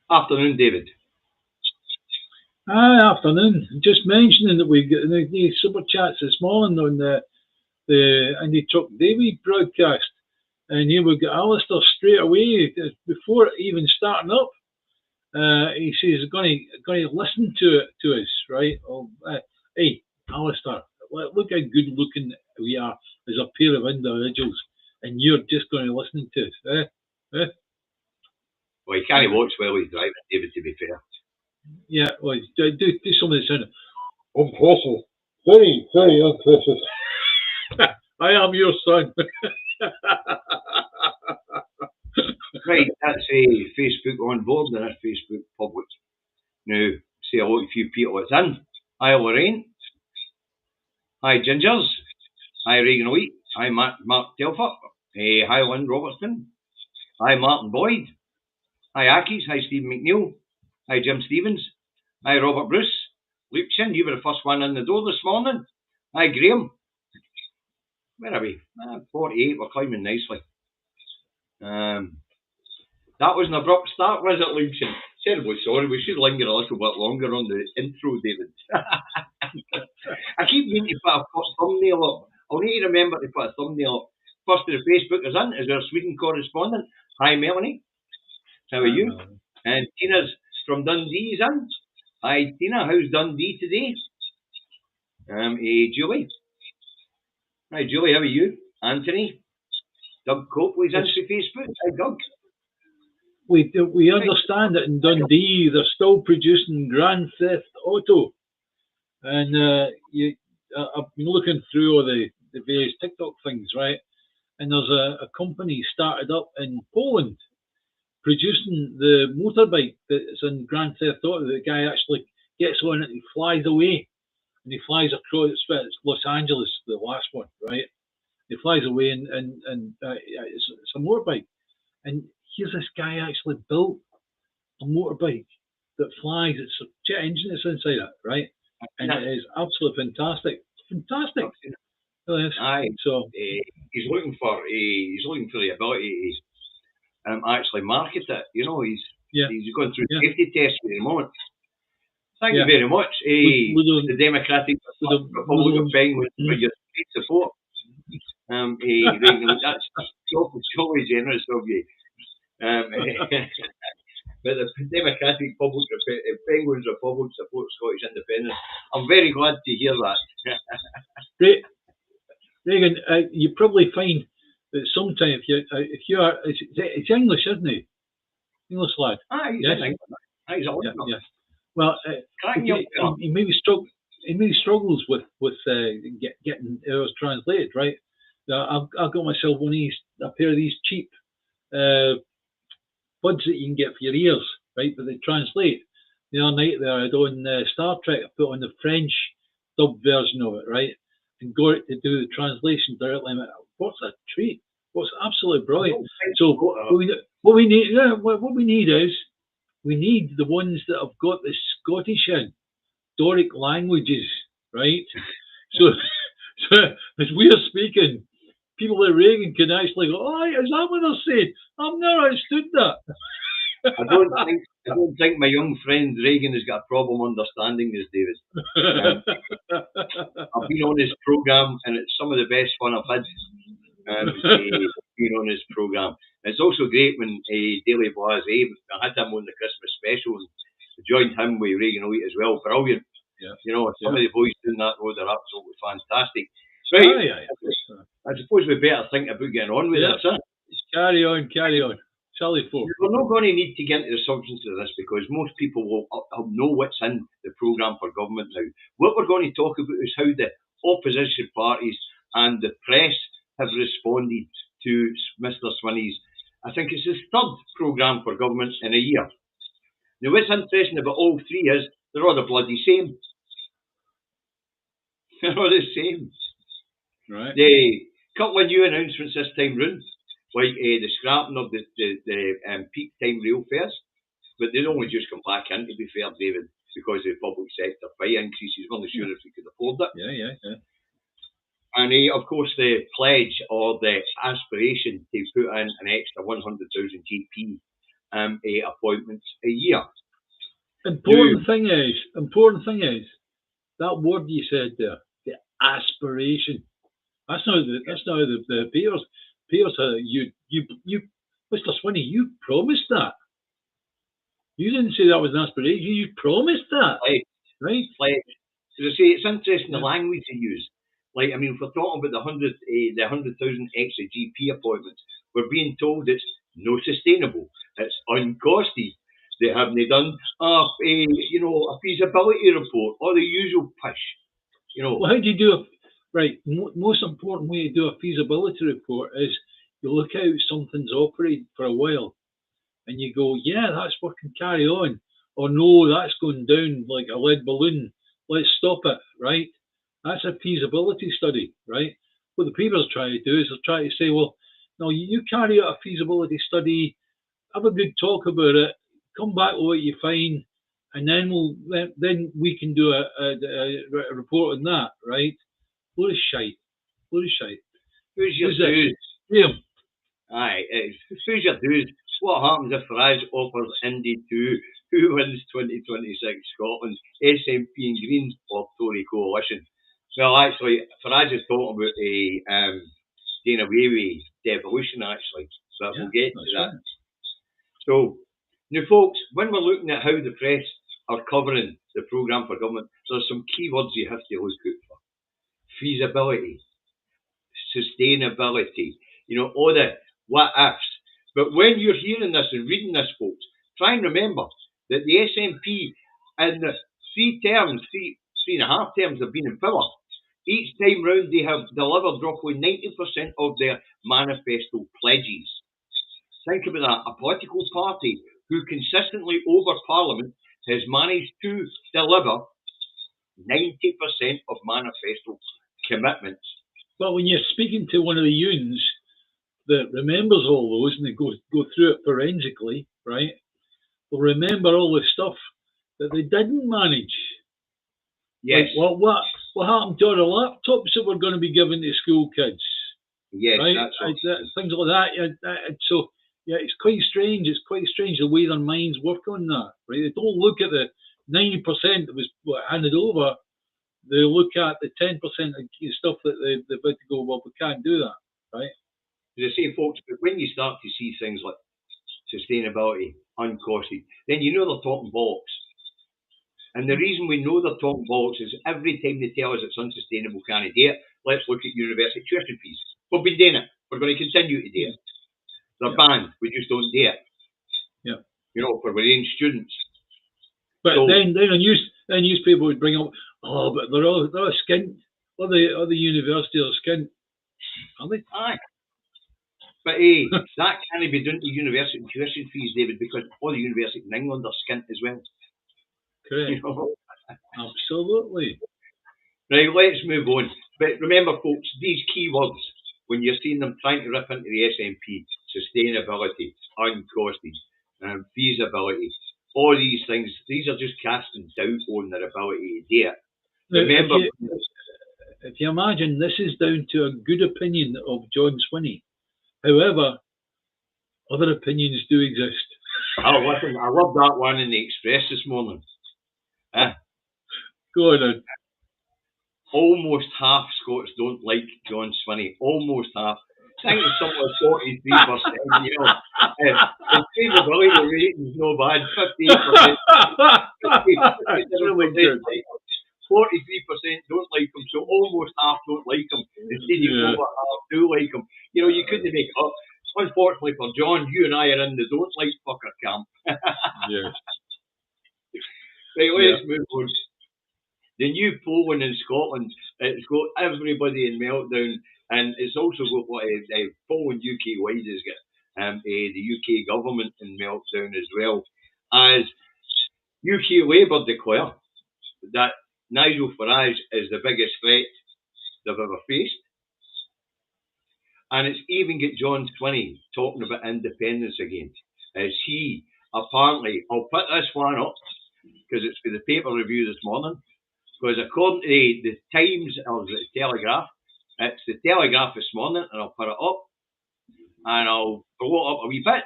Afternoon, David. Hi, afternoon. Just mentioning that we got the super chats this morning on the Two Davies broadcast, and here we got Alistair straight away before even starting up. He says he's going to listen to us, right? Hey, Alistair, look how good looking we are as a pair of individuals, and you're just going to listen to us, Well, you can't watch while he's driving, David, to be fair. Yeah, well, do some of the sound. Impressive. Very, very impressive. I am your son. Right, that's a Facebook on board and that's Facebook public. Now, see a lot of few people that's in. Hi, Lorraine. Hi, Gingers. Hi, Regan Wheat. Hi, Mark Telford. Hi, Lynn Robertson. Hi, Martin Boyd. Hi, Akis. Hi, Stephen McNeil. Hi, Jim Stevens. Hi, Robert Bruce. Lukeson, you were the first one in the door this morning. Hi, Graham. Where are we? 48, we're climbing nicely. That was an abrupt start, was it, Lukeson? Terribly sorry, we should linger a little bit longer on the intro, David. I keep meaning to put a thumbnail up. I'll need to remember to put a thumbnail up. First to the Facebookers in is our Sweden correspondent. Hi, Melanie. How are you? And Tina's from Dundee is in. Hi, Tina. How's Dundee today? Julie. Hi, Julie. How are you? Anthony. Doug Copley's in for Facebook. Hi, Doug. We understand that in Dundee they're still producing Grand Theft Auto, and I've been looking through all the various TikTok things, right? And there's a company started up in Poland producing the motorbike that's in Grand Theft Auto. The guy actually gets on it and he flies away, and he flies across. It's Los Angeles, the last one, right? He flies away, and it's a motorbike. And here's this guy actually built a motorbike that flies. It's a jet engine that's inside it, right? And it is absolutely fantastic. Fantastic. Aye. So he's looking for the ability to actually market it. You know, he's going through safety tests at the moment. Thank you very much, the Democratic Republic of Penguins, for your support. That's totally generous of you. But the Democratic Penguins Republic support Scottish independence. I'm very glad to hear that. Great. Regan, you probably find that sometimes if you are, it's English, isn't it? English lad. Yes. Yeah. Well, he maybe struggles with getting ours translated, right? I've got myself a pair of these cheap buds that you can get for your ears, right? But they translate. The other night there, I had on Star Trek. I put on the French dub version of it, right? And got it to do the translation directly. What's a treat? What's absolutely brilliant. So what we need is we need the ones that have got the Scottish in Doric languages, right? So as we are speaking, people at Reagan can actually go, "Oh, is that what they're saying? I've never understood that." I don't think my young friend Reagan has got a problem understanding this, David. I've been on his program, and it's some of the best fun I've had. Being on his program. It's also great when Daily Blase, I had him on the Christmas special and joined him with Reagan Wheat as well. Brilliant. Yeah. You know, some of the boys doing that road are absolutely fantastic. Right. I suppose we better think about getting on with this, huh? Carry on. Charlie Ford. We're not going to need to get into the substance of this because most people will know what's in the programme for government now. What we're going to talk about is how the opposition parties and the press have responded to Mr. Swinney's, I think it's his third programme for government in a year. Now, what's interesting about all three is they're all the bloody same. They're all the same. Right. The couple of new announcements this time round, like the scrapping of the peak time rail fares, but they'd only just come back in, to be fair, David, because of the public sector pay increases. We're not sure if we could afford it. Yeah. And of course, the pledge or the aspiration to put in an extra 100,000 GP appointments a year. Important thing is that word you said there, the aspiration. That's not the Peters. Peters, you, Mr. Swinney, you promised that. You didn't say that was an aspiration. You promised that, right? Like, as I say, it's interesting the language they use. Like, I mean, if we're talking about the 100,000 extra GP appointments, we're being told it's no sustainable, it's uncosted. They haven't done a feasibility report or the usual push. Well, how do you do most important way to do a feasibility report is you look out something's operated for a while and you go, yeah, that's working, carry on. Or no, that's going down like a lead balloon. Let's stop it, right? That's a feasibility study, right? What the people's trying to do is they're trying to say, well, no, you carry out a feasibility study, have a good talk about it, come back with what you find, and then we can do a report on that, right? Load of shite. Who's your dude? Liam. Aye, who's your dude? What happens if Farage offers Indy 2? Who wins 2026 Scotland? SNP and Greens or Tory coalition? Well, actually, Farage is talking about doing away with devolution, actually. But we'll get to that. Right. So, now, folks, when we're looking at how the press are covering the programme for government, there's some key words you have to look out for. Feasibility, sustainability, all the what ifs. But when you're hearing this and reading this, folks, try and remember that the SNP in the three and a half terms they've been in power, each time round they have delivered roughly 90% of their manifesto pledges. Think about that. A political party who consistently over Parliament has managed to deliver 90% of manifesto commitments. But when you're speaking to one of the unions that remembers all those and they go through it forensically, right, will remember all the stuff that they didn't manage. Yes. Like, what happened to all the laptops that were going to be given to school kids? Yes, right? That's right. Things like that. So, yeah, it's quite strange. It's quite strange the way their minds work on that, right? They don't look at the 90% that was handed over. They look at the 10% of stuff that they've got to go, well, we can't do that, right? As I say, folks, but when you start to see things like sustainability, uncosted, then you know they're talking bollocks. And the reason we know they're talking bollocks is every time they tell us it's unsustainable, can't do it. Let's look at university tuition fees. We've been doing it. We're going to continue to do it. They're banned. We just don't do it. Yeah. For our own students. But then a newspaper would bring up, but they're all skint. Other universities are skint. Are they? Aye. But that can't be done to university tuition fees, David, because all the universities in England are skint as well. Correct. Absolutely. Right, let's move on. But remember, folks, these key words, when you're seeing them trying to rip into the SNP, sustainability, uncosted, feasibility, all these things, these are just casting doubt on their ability to do it. Remember, if you imagine, this is down to a good opinion of John Swinney. However, other opinions do exist. Oh, listen, I love that one in the Express this morning. Go on. Almost half Scots don't like John Swinney. Almost half. I think it's something like 43%. The favorability rating is no bad. 58%. 43% don't like him, so almost half don't like him. Instead of over half do like him. You couldn't make it up. Unfortunately for John, you and I are in the don't like fucker camp. Yes. Right, let's move on. The new polling in Scotland, it's got everybody in meltdown, and it's also got what polling UK-wide has got the UK government in meltdown as well, as UK Labour declare that Nigel Farage is the biggest threat they've ever faced. And it's even got John Swinney talking about independence again, as he apparently, I'll put this one up, because it's for the paper review this morning, because according to the Times or the Telegraph, it's the Telegraph this morning, and I'll put it up, and I'll blow it up a wee bit.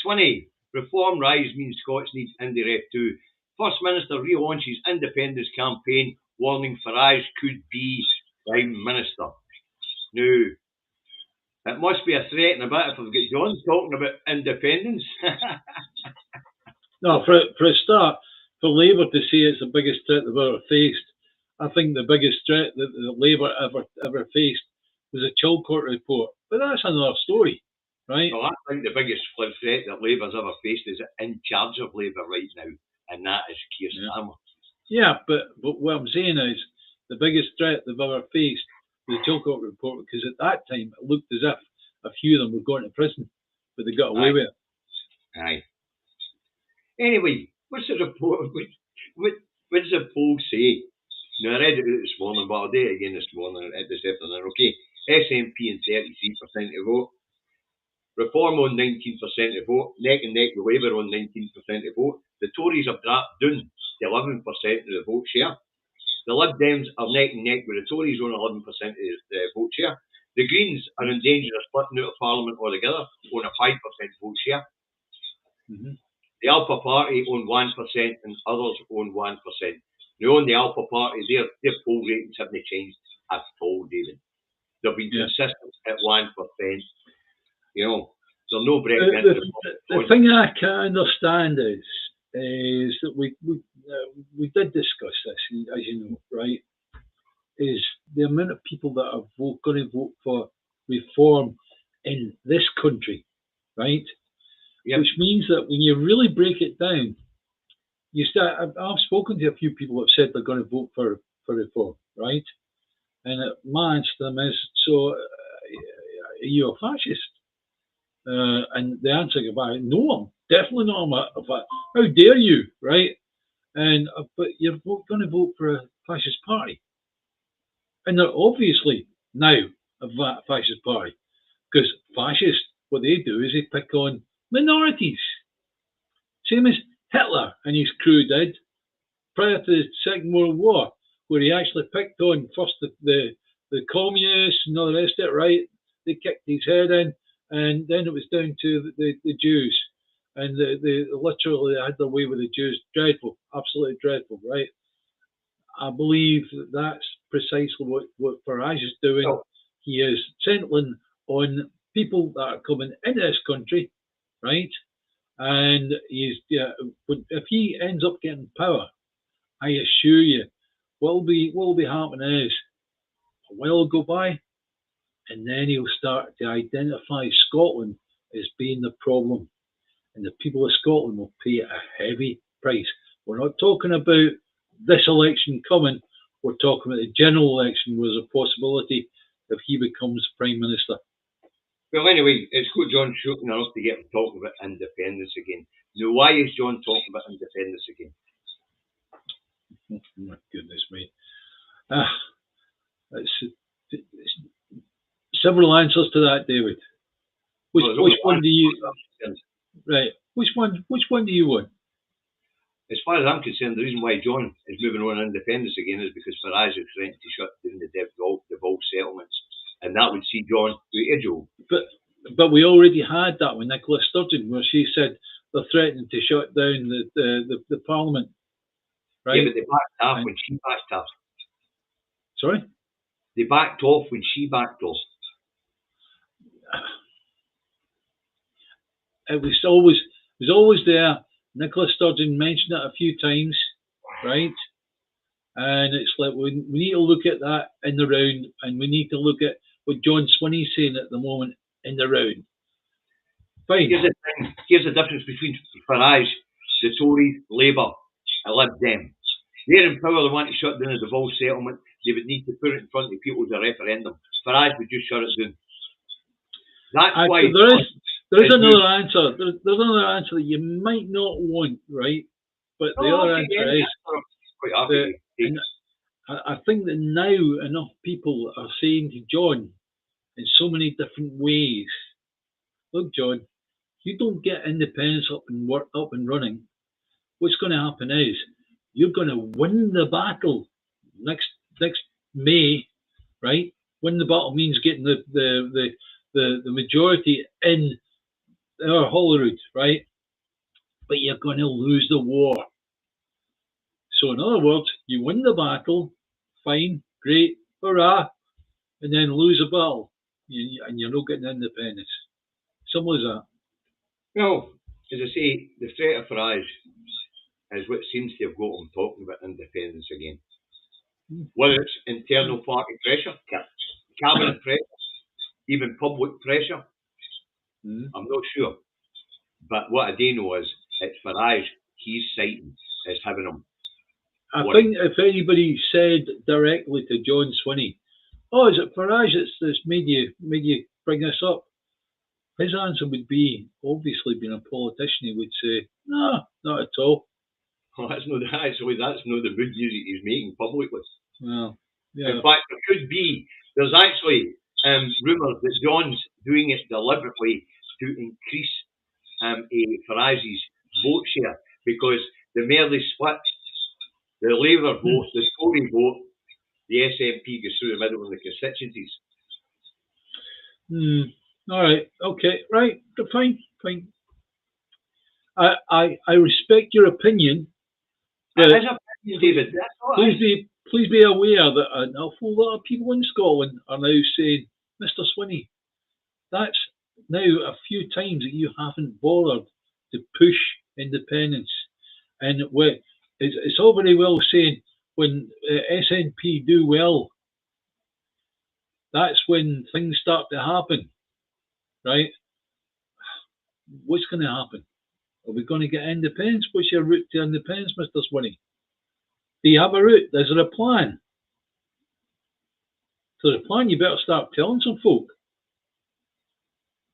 Swinney Reform rise means Scots need Indie too. First Minister relaunches independence campaign, warning Farage could be Prime Minister. Now, it must be a threat in a bit if I've got John talking about independence. No, for a start, for Labour to say it's the biggest threat they've ever faced, I think the biggest threat that Labour ever faced was a Chilcot report. But that's another story, right? Well, I think the biggest threat that Labour's ever faced is in charge of Labour right now, and that is Keir Starmer. Yeah, but what I'm saying is the biggest threat they've ever faced was the Chilcot report, because at that time it looked as if a few of them were going to prison, but they got away with it. Aye. Anyway, what's the report? What does the poll say? Now, I read it this morning, but I'll do it again this afternoon. Okay, SNP on 33% of vote. Reform on 19% of vote. Neck and neck with Labour on 19% of vote. The Tories have dropped down to 11% of the vote share. The Lib Dems are neck and neck with the Tories on 11% of the vote share. The Greens are in danger of splitting out of Parliament altogether on a 5% vote share. Mm-hmm. The Alpha Party own 1% and others own 1%. Now, on the Alpha Party, their poll ratings haven't changed at all, David. They've been consistent at 1%. You know, there's no breaking into the thing I can't understand is that we did discuss this, as you know, right? Is the amount of people that are going to vote for reform in this country, right? Yep. Which means that when you really break it down, I've spoken to a few people who have said they're going to vote for reform, right? And my answer to them is, so are you a fascist? And the answer I give back, no, I'm definitely not a fascist. How dare you, right? And but you're going to vote for a fascist party, and they're obviously now a fascist party, because fascists, what they do is they pick on minorities, same as Hitler and his crew did prior to the Second World War, where he actually picked on first the communists and all the rest of it, right? They kicked his head in, and then it was down to the Jews, and they literally had their way with the Jews. Dreadful, absolutely dreadful, right? I believe that's precisely what Farage is doing. Oh. He is settling on people that are coming into this country, right? And if he ends up getting power, I assure you, what will be happening is a while will go by, and then he'll start to identify Scotland as being the problem, and the people of Scotland will pay a heavy price. We're not talking about this election coming. We're talking about the general election, where there's a possibility if he becomes Prime Minister. Well, anyway, it's good John shooting enough to get him talking about independence again. Now, why is John talking about independence again? Oh, my goodness me. Several answers to that, David. Which one do you... Right. Which one do you want? As far as I'm concerned, the reason why John is moving on independence again is because Farage is threatening to shut down the devolved settlements. And that would see John to jail. But we already had that with Nicola Sturgeon, where she said they're threatening to shut down the Parliament. Right? Yeah, but they backed off when she backed off. Sorry? They backed off when she backed off. It was always there. Nicola Sturgeon mentioned it a few times, right? And it's like we need to look at that in the round, and we need to look at what John Swinney's saying at the moment in the round. Fine. Here's the difference between Farage, the Tories, Labour, and Lib Dem. They're in power, they want to shut down a devolved settlement. They would need to put it in front of people as a referendum. Farage would just shut it down. That's why there is another answer. There's another answer that you might not want, right? But the other answer is I think that now enough people are saying to John in so many different ways, look, John, you don't get independence up and running. What's going to happen is you're going to win the battle next May, right? Win the battle means getting the majority in our Holyrood, right? but you're going to lose the war. So in other words, you win the battle, fine, great, hurrah, and then lose a battle, and you're not getting independence. Simple as that. Well, as I say, the threat of Farage is what seems to have got them talking about independence again. Whether it's internal party pressure, cabinet pressure, even public pressure, I'm not sure. But what I do know is it's Farage he's citing as having them. I think if anybody said directly to John Swinney, "Oh, is it Farage that's made you bring this up?" his answer would be, obviously being a politician, he would say, "No, not at all." Well, that's not the good music he's making publicly. Well, yeah. In fact, there could be. There's actually rumours that John's doing it deliberately to increase Farage's vote share, because the more they split, the Labour vote, the Tory vote, the SNP goes through the middle of the constituencies. All right. Okay. Right. Fine. I respect your opinion. That is opinion, David. Please be aware that an awful lot of people in Scotland are now saying, "Mr. Swinney, that's now a few times that you haven't bothered to push independence." And it's all very well saying when SNP do well, that's when things start to happen, right? What's going to happen? Are we going to get independence? What's your route to independence, Mr. Swinney? Do you have a route? Is there a plan? So the plan, you better start telling some folk.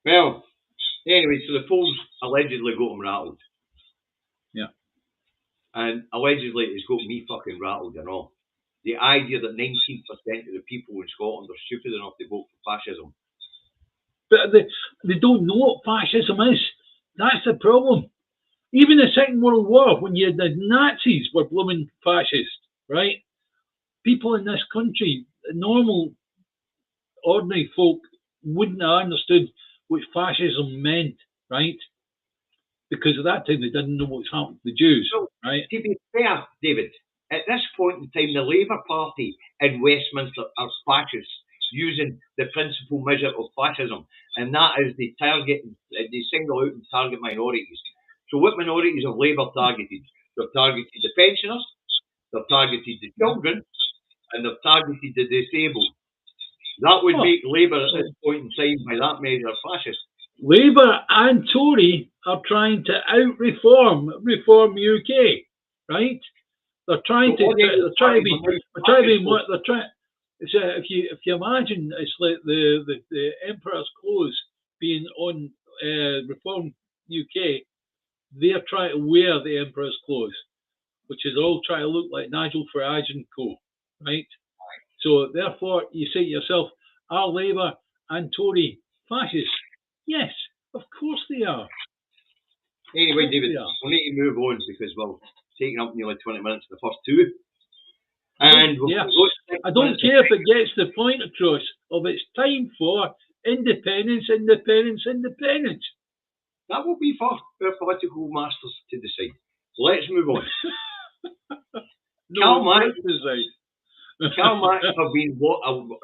Well, anyway, so the polls allegedly got him rattled. Yeah. And allegedly it's got me fucking rattled and all. The idea that 19% of the people in Scotland are stupid enough to vote for fascism. But they don't know what fascism is. That's the problem. Even the Second World War, when the Nazis were blooming fascist, right? People in this country, normal, ordinary folk, wouldn't have understood what fascism meant, right? Because at that time they didn't know what's happened to the Jews, so, right? To be fair, David, at this point in time, the Labour Party in Westminster are fascists, using the principal measure of fascism, and that is they single out and target minorities. So what minorities have Labour targeted? They've targeted the pensioners, they've targeted the children, and they've targeted the disabled. That would make Labour at this point in time, by that measure, fascist. Labour and Tory are trying to reform UK, right? They're trying to be more. If you imagine, it's like the Emperor's clothes being on Reform UK. They're trying to wear the Emperor's clothes, which is all trying to look like Nigel Farage and co. Right? So therefore, you say to yourself, are Labour and Tory fascists? Yes, of course they are. Anyway, David, we'll need to move on because we're taking up nearly 20 minutes for the first two. And I don't care if it gets the point across of it's time for independence. That will be for our political masters to decide. Let's move on. CalMac have been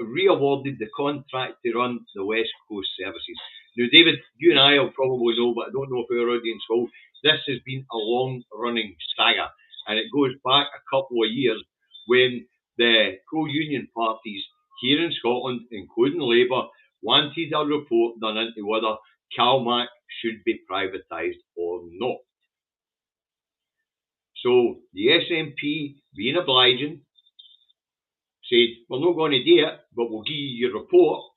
re-awarded the contract to run the West Coast services. Now, David, you and I will probably know, but I don't know if our audience will. This has been a long-running saga, and it goes back a couple of years when the pro-union parties here in Scotland, including Labour, wanted a report done into whether CalMac should be privatised or not. So the SNP, being obliging, said, we're not going to do it, but we'll give you your report.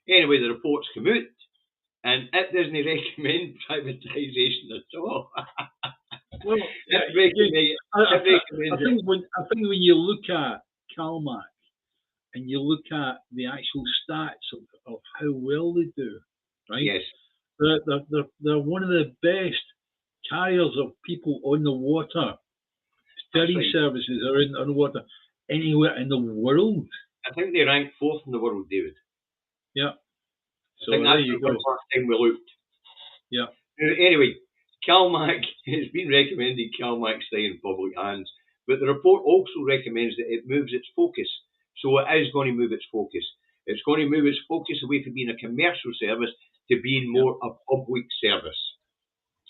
Anyway, the report's come out, and it doesn't recommend privatisation at all. Well, I think when you look at CalMac and you look at the actual stats of how well they do, right? Yes. They're one of the best carriers of people on the water. Ferry services are on the water anywhere in the world. I think they rank 4th in the world, David. Yeah. So there you go. Last time we looked. Yeah. Anyway, CalMac, it's been recommended CalMac stay in public hands, but the report also recommends that it moves its focus. So it is going to move its focus. It's going to move its focus away from being a commercial service to being more a public service.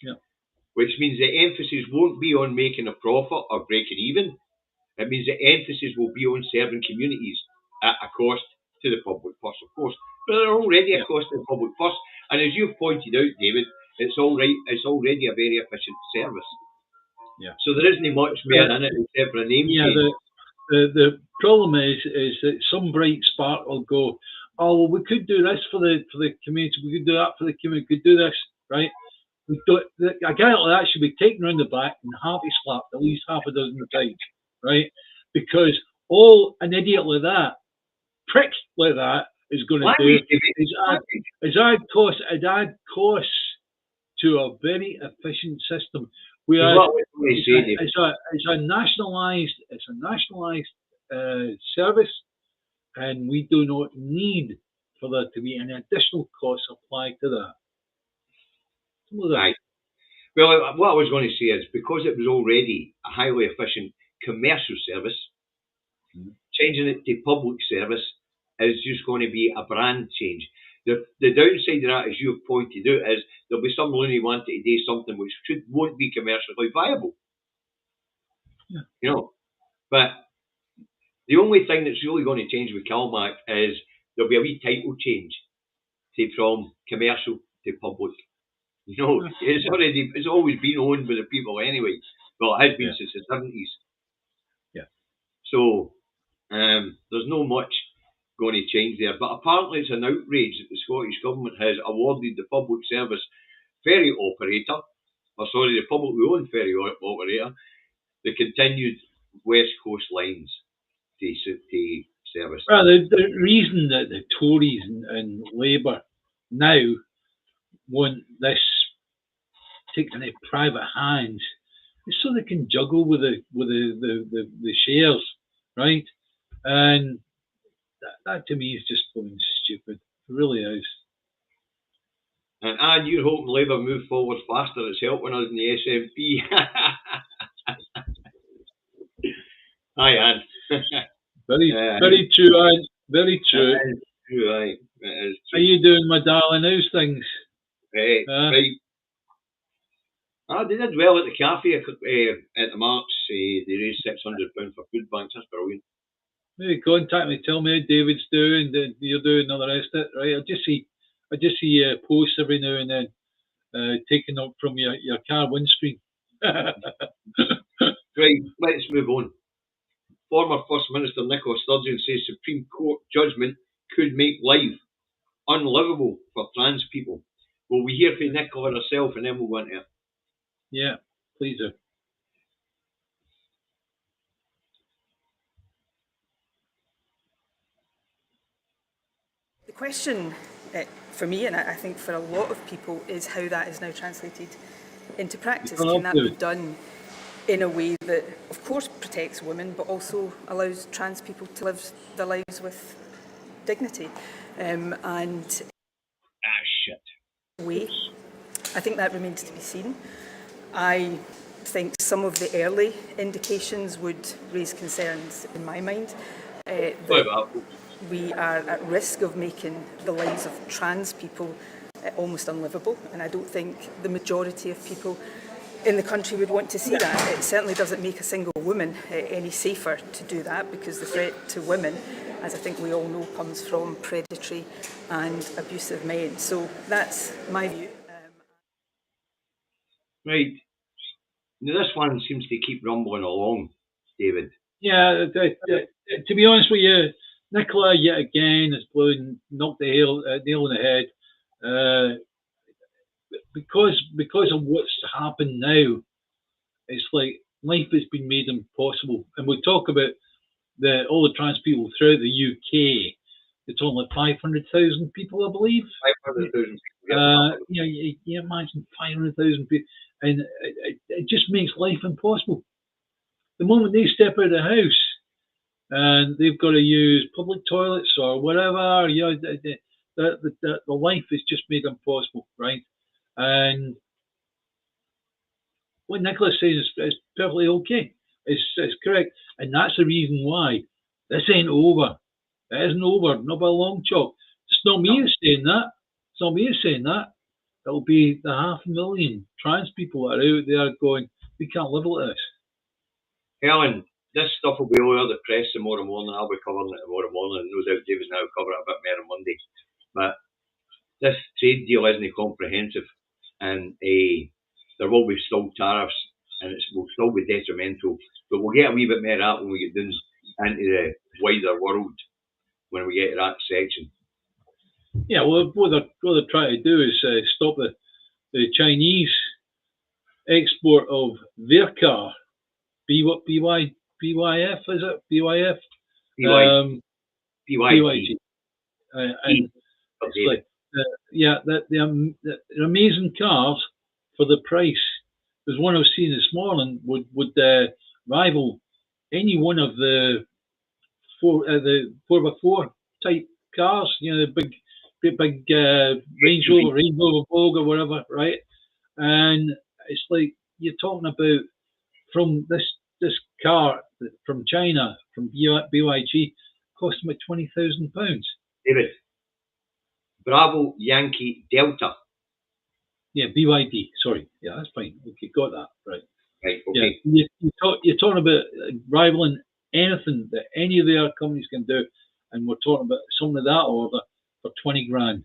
Yeah. Which means the emphasis won't be on making a profit or breaking even. It means the emphasis will be on serving communities at a cost to the public purse, of course. But they're already a cost to the public purse. And as you've pointed out, David, it's already a very efficient service. Yeah. So there isn't much more in it except for a name change. The problem is that some bright spark will go, oh, well, we could do this for the community, we could do that for the community, we could do this, right? A guy like that should be taken around the back and happy slapped at least half a dozen times, right? Because all an idiot like that, prick like that, is going to do is add costs to a very efficient system. It's a nationalised service, and we do not need for there to be any additional costs applied to that. Right. Well, what I was going to say is because it was already a highly efficient commercial service, changing it to public service is just going to be a brand change. The downside of that, as you've pointed out, is there'll be some loony wanting to do something which won't be commercially viable. Yeah. You know, but the only thing that's really going to change with CalMac is there'll be a wee title change from commercial to public. You know, it's always been owned by the people anyway. Well, it has been since the 70s. Yeah. So there's no much going to change there. But apparently it's an outrage that the Scottish Government has awarded the public service ferry operator, the publicly owned ferry operator, the continued West Coast lines to service. Well, the reason that the Tories and Labour now want this taken into private hands is so they can juggle with the shares, right? And that to me is just plain stupid. It really is. And you're hoping Labour move forward faster. It's helping us in the SNP. Hi, Anne. Very true, Anne. Very true. It is true, aye. It is true. How you doing, my darling? How's things? Right. They did well at the cafe at the March. They raised £600 for food banks. That's brilliant. Maybe contact me, tell me how David's doing, you're doing all the rest of it, right? I just see posts every now and then taken up from your car windscreen. Right, let's move on. Former First Minister Nicola Sturgeon says Supreme Court judgment could make life unlivable for trans people. Will we hear from Nicola herself and then we'll go into it? Yeah, please do. The question for me, and I think for a lot of people, is how that is now translated into practice. Can that be done in a way that, of course, protects women, but also allows trans people to live their lives with dignity? I think that remains to be seen. I think some of the early indications would raise concerns in my mind that we are at risk of making the lives of trans people almost unlivable, and I don't think the majority of people in the country would want to see that. It certainly doesn't make a single woman any safer to do that, because the threat to women, as I think we all know, comes from predatory and abusive men. So that's my view. Right. Now this one seems to keep rumbling along, David. Yeah, to be honest with you, Nicola yet again has knocked the nail on the head. Because of what's happened now, it's like life has been made impossible. And we talk about all the trans people throughout the UK. It's only 500,000 people, I believe. 500,000 people. You imagine 500,000 people, and it just makes life impossible. The moment they step out of the house and they've got to use public toilets or whatever, the life is just made impossible, right? And what Nicholas says is perfectly okay. It's correct, and that's the reason why this ain't over. It isn't over, not by a long chalk. It's not me who's saying that. It's not me who's saying that. It'll be the 500,000 trans people that are out there going, we can't live like this. Helen, this stuff will be all over the press tomorrow morning. I'll be covering it tomorrow morning. No doubt David and I will cover it a bit more on Monday. But this trade deal isn't comprehensive, and there will be still tariffs, and it will still be detrimental. But we'll get a wee bit more of that when we get down into the wider world, when we get to that section. Yeah, well, what they're trying to do is stop the Chinese export of their car, BYF, is it? BYF? BYG. And it's like, they're amazing cars for the price. There's one I was seeing this morning would rival any one of the 4x4 type cars, the big Range Rover Vogue or whatever, right? And it's like you're talking about from this car from China, from BYG, costing about £20,000. David, Bravo Yankee Delta. Yeah, BYD. Sorry, yeah, that's fine. Okay, got that right. Right. Okay. Yeah, you're talking about rivaling anything that any of the other companies can do, and we're talking about something of that order for 20 grand.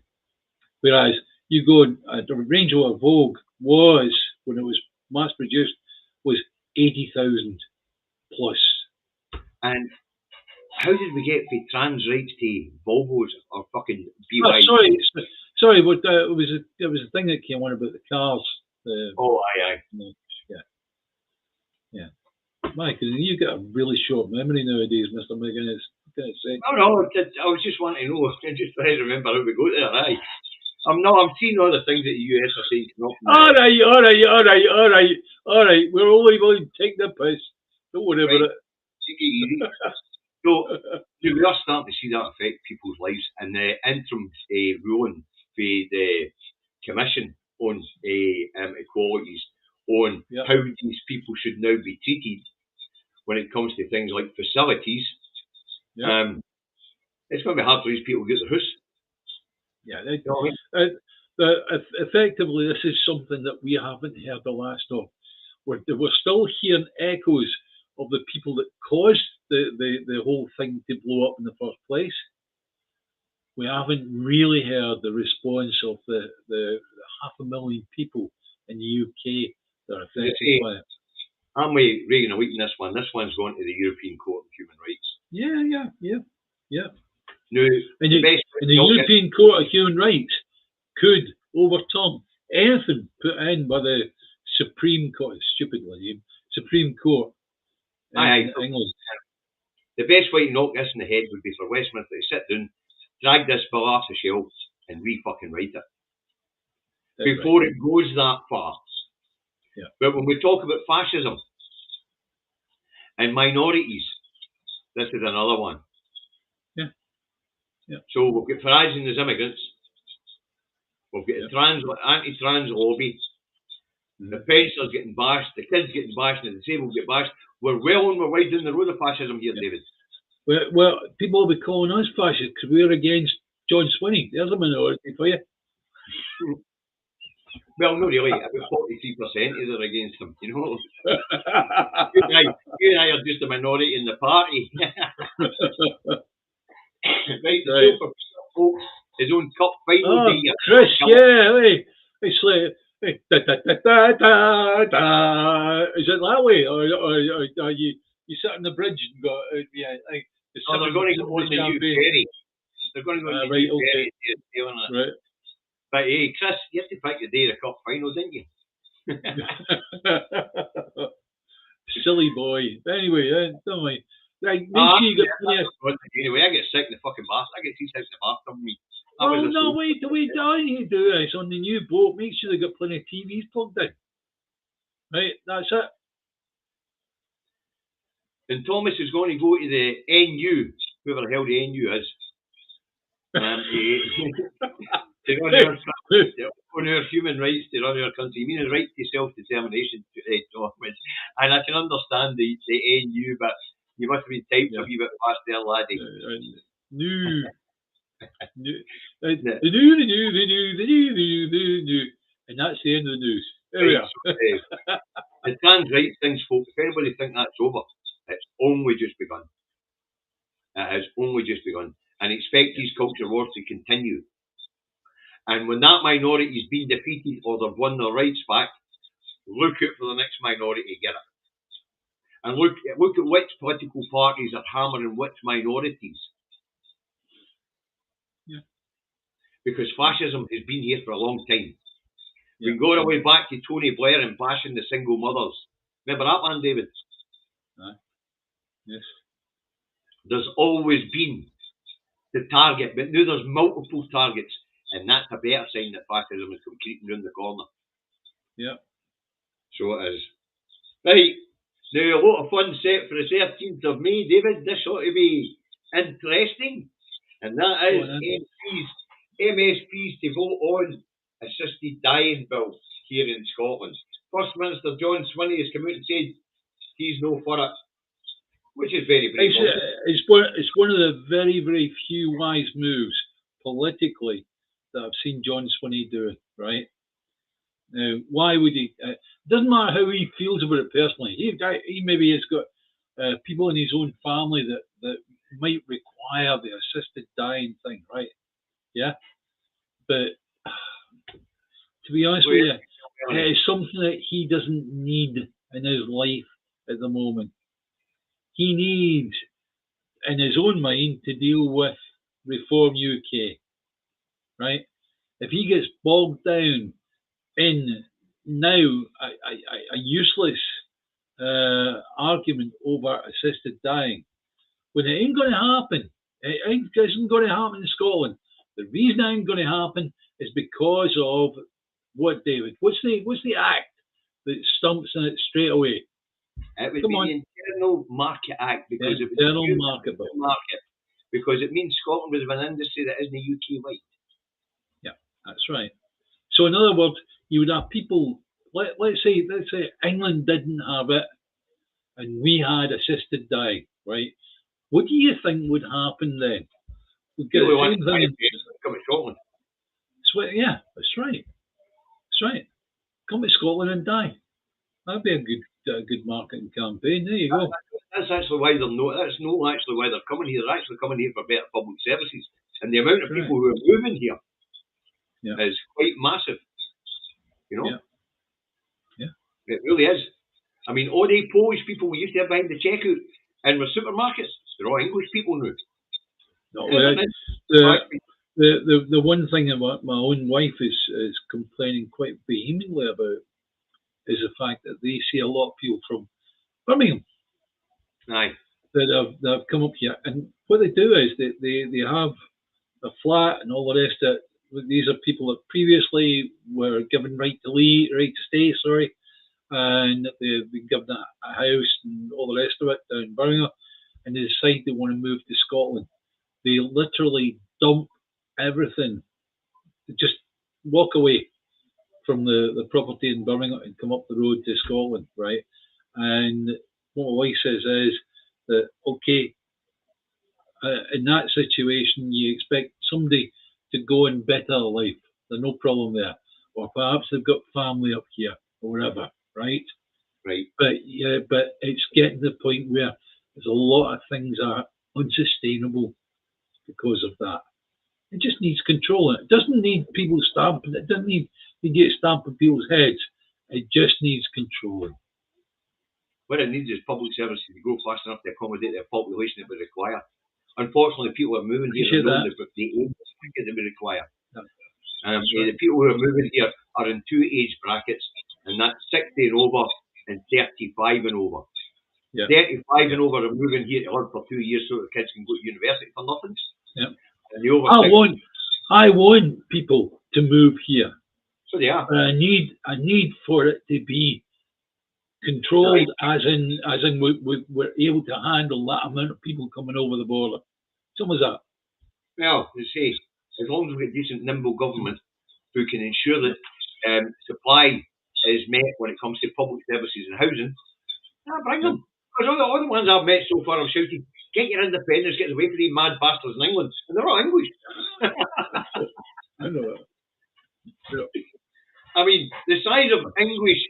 Whereas you go, the Range Rover Vogue was, when it was mass produced, was 80,000 plus. And how did we get the trans rights to Volvos or fucking BYD? Sorry, but it was a thing that came on about the cars. Aye. Yeah. Mike, you got a really short memory nowadays, Mr. McGuinness. No, I was just wanting to know. I just trying to remember how we got there. Aye. I'm seeing all the things that the US are saying. All right. We're only going to take the piss. Don't worry about it. Take it easy. So we are starting to see that affect people's lives, and the interim ruling for the Commission on Equalities on how these people should now be treated when it comes to things like facilities. Yeah. It's going to be hard for these people to get their house. Yeah, effectively, this is something that we haven't heard the last of. We're still hearing echoes of the people that caused the whole thing to blow up in the first place. We haven't really heard the response of the 500,000 people in the UK that are affected by it. I'm with Reagan a week in this one. This one's going to the European Court of Human Rights. Yeah. No, the European Court of Human Rights could overturn anything put in by the Supreme Court, Supreme Court in England. The best way to knock this in the head would be for Westminster to sit down, drag this bill off the shelf, and re-fucking write it. Before it goes that far. Yeah. But when we talk about fascism and minorities, this is another one. Yeah. So we've got Farage as immigrants. We've got the anti-trans lobby. The pensioners getting bashed. The kids getting bashed. And the disabled get bashed. We're well on our way down the road of fascism here, David. Well, people will be calling us fascists because we're against John Swinney. There's a minority for you. Well, not really. About 43% are against him, you know. you and I are just a minority in the party. Right. Folks, his own cup final day. Chris, it's like, is it that way? Or you sit on the bridge and go, they're going to go on the new ferry. They're going to go on the new ferry. Right. But hey, Chris, you have to pick the day of the cup final, didn't you? Silly boy. Anyway, don't mind. Right, anyway, I get sick in the fucking bath. I get seasick in the bathtub with me. Wait, don't you do this on the new boat? Make sure they've got plenty of TVs plugged in. Right, that's it. And Thomas is going to go to the NU, whoever the hell the NU is. on our human rights to run our country. You mean the right to self-determination, and I can understand the NU, but you must have been typed a wee bit fast there, laddie. They do, and that's the end of the news. There we are. The trans rights things, folks, if anybody think that's over, it's only just begun. It has only just begun. And expect these culture wars to continue. And when that minority has been defeated or they've won their rights back, look out for the next minority to get it. And look at which political parties are hammering which minorities. Yeah. Because fascism has been here for a long time. Yeah. We can go all the way back to Tony Blair and bashing the single mothers. Remember that man, David? Yes. There's always been the target, but now there's multiple targets, and that's a better sign that fascism is creeping round the corner. Yeah. So it is. Right. Now, a lot of fun set for the 13th of May, David. This ought to be interesting. And that is MSPs to vote on assisted dying bill here in Scotland. First Minister John Swinney has come out and said he's no for it, which is very brave. It's one of the very, very few wise moves politically that I've seen John Swinney do, right? Now, why would he? Doesn't matter how he feels about it personally. He maybe has got people in his own family that might require the assisted dying thing, right? Yeah. But to be honest with you, it is something that he doesn't need in his life at the moment. He needs, in his own mind, to deal with Reform UK, right? If he gets bogged down in now a useless argument over assisted dying, when it ain't going to happen, it isn't going to happen in Scotland. The reason it ain't going to happen is because of what, David? What's the act that stumps in it straight away? It would be the Internal Market Act, because it Internal Market Bill. Because it means Scotland would have an industry that isn't UK wide. Yeah, that's right. So in other words, you would have people. Let's say England didn't have it, and we had assisted dying, right? What do you think would happen then? We'd get the same thing. Come to Scotland. Yeah, that's right. That's right. Come to Scotland and die. That'd be a good marketing campaign. There you go. That's actually why they're not. That's not actually why they're coming here. They're actually coming here for better public services, and the amount of people who are moving here is quite massive. You know. Yeah. It really is. I mean, all the Polish people we used to have behind the checkout in the supermarkets, they're all English people now. The one thing that my own wife is complaining quite vehemently about is the fact that they see a lot of people from Birmingham that have come up here, and what they do is they have a flat and all the rest of it. These are people that previously were given right to stay, and they've been given a house and all the rest of it down in Birmingham, and they decide they want to move to Scotland. They literally dump everything, just walk away from the property in Birmingham and come up the road to Scotland, right? And what my wife says is that, okay, in that situation, you expect somebody to go and better life. There's no problem there. Or perhaps they've got family up here or whatever, right? Right. But it's getting to the point where there's a lot of things are unsustainable because of that. It just needs control. It doesn't need people stamping. It doesn't need to get stamping people's heads. It just needs controlling. What it needs is public services to go fast enough to accommodate the population it would require. Unfortunately, people are moving here and know the age bracket that we require. The people who are moving here are in two age brackets, and that's 60 and over and 35 and over. Yeah. 35 and over are moving here to live for 2 years so the kids can go to university for nothing. Yeah. I want people to move here. So they are. But I need for it to be controlled, right. as in we're able to handle that amount of people coming over the border. Simple as that. Well, you see, as long as we've got decent, nimble government, who can ensure that supply is met when it comes to public services and housing, bring them. Because all the ones I've met so far have shouted, get your independence, get away from these mad bastards in England. And they're all English. I know that. Yeah. I mean, the size of English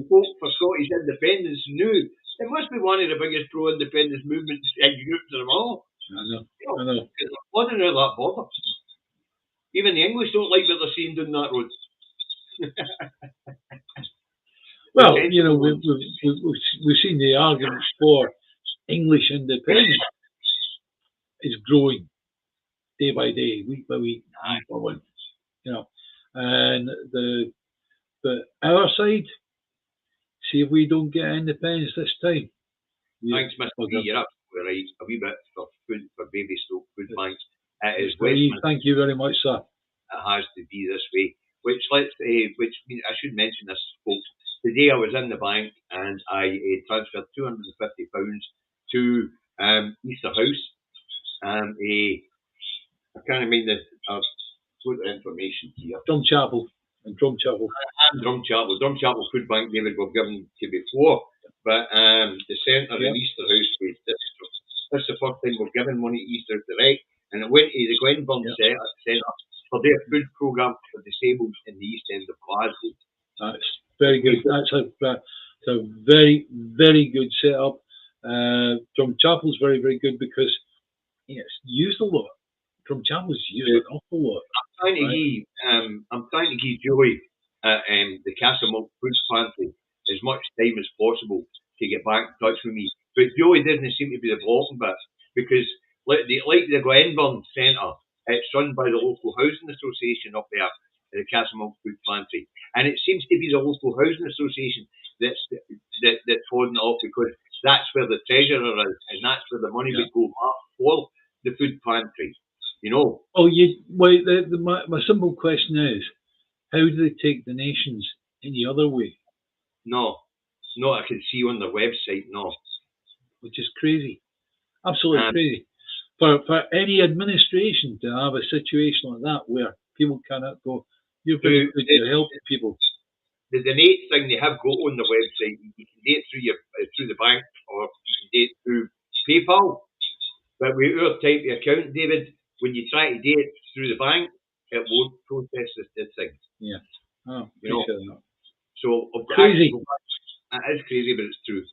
folk for Scottish independence now, it must be one of the biggest pro-independence movements groups of them all. I know. I know. Bloody hell, that bother. Even the English don't like what they're seeing down that road. Well, we've seen the arguments for English independence is growing day by day, week by week, month by month. And our side, see if we don't get independence this time. Thanks, Mr. B. You're absolutely right. A wee bit for food, for baby stoke food banks. It is Thank you very much, sir. It has to be this way. Which I should mention this, folks. Today I was in the bank and I transferred £250 to Easter House. I can't remember the information here. Drumchapel. And Drumchapel Food Bank they were given to before, but the centre in Easter House was this is the first time we've given money to Easter direct, and it went to the Glenburn Centre for their food programme for disabled in the East End of Glasgow. That's very good. That's a very, very good setup. Drumchapel's very, very good because it's used a lot. Drumchapel's used an awful lot. I'm trying to give Joey the Castlemilk Food Pantry as much time as possible to get back in touch with me. But Joey doesn't seem to be the blocking bit because like the Glenburn Centre, it's run by the local housing association up there, the Castlemilk Food Pantry, and it seems to be the local housing association that's holding it up because that's where the treasurer is and that's where the money would go for the food pantry. Oh, my simple question is, how do they take donations any other way? No, I can see on their website, no. Which is crazy. Absolutely crazy. For any administration to have a situation like that where people cannot go, you're very good to help people. The donate thing they have got on the website, you can donate through the bank or you can donate through PayPal. But with our type of account, David, when you try to donate through the bank, it won't process this thing. Yeah. Oh, So crazy. It is crazy, but it's true.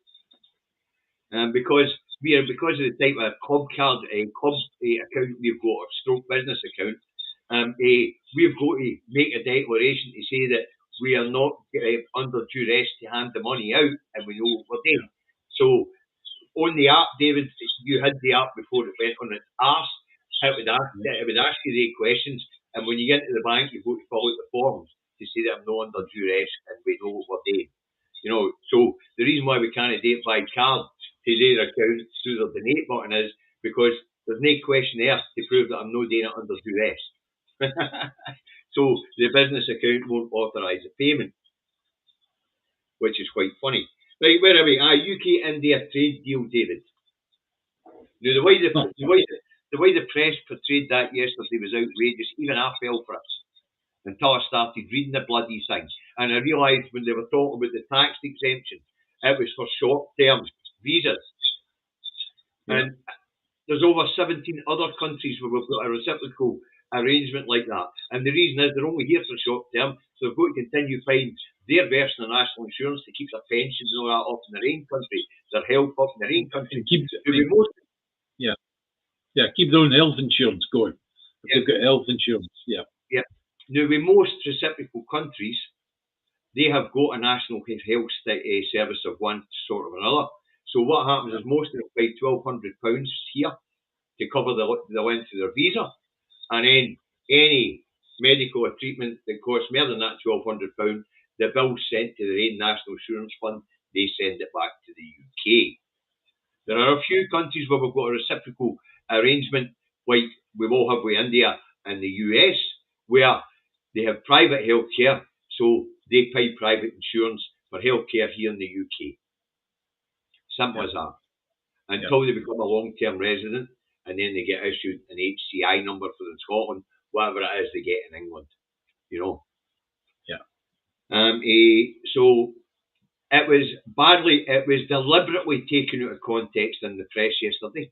Because of the type of club account we've got, or stroke business account, we've got to make a declaration to say that we are not under duress to hand the money out, and we know what we're doing. So on the app, David, you had the app before it went on its arse. It would ask you the questions, and when you get into the bank, you've got to fill out the forms to say that I'm not under duress and we know what we're doing. So the reason why we can't donate by card to their account through the donate button is because there's no question there to prove that I'm not doing it under duress. So the business account won't authorise the payment, which is quite funny. Right, where are we? UK-India trade deal, David. Now, the way the press portrayed that yesterday was outrageous. Even I fell for it until I started reading the bloody thing. And I realised when they were talking about the tax exemption, it was for short-term visas. And there's over 17 other countries where we've got a reciprocal arrangement like that. And the reason is they're only here for short-term, so they've got to continue paying their version of national insurance to keep their pensions and all that up in their own country, their health up in their own country. Keep their own health insurance going. They've got health insurance, Now, with most reciprocal countries, they have got a national health service of one sort or another. So what happens is most of them pay £1,200 here to cover the length of their visa, and then any medical or treatment that costs more than that £1,200, the bill's sent to their own national insurance fund. They send it back to the UK. There are a few countries where we've got a reciprocal arrangement, like we all have with India and the US, where they have private healthcare, so they pay private insurance for healthcare here in the UK. Simple as that. Until they become a long-term resident, and then they get issued an HCI number for in Scotland, whatever it is they get in England. you know. Yeah. So it was deliberately taken out of context in the press yesterday.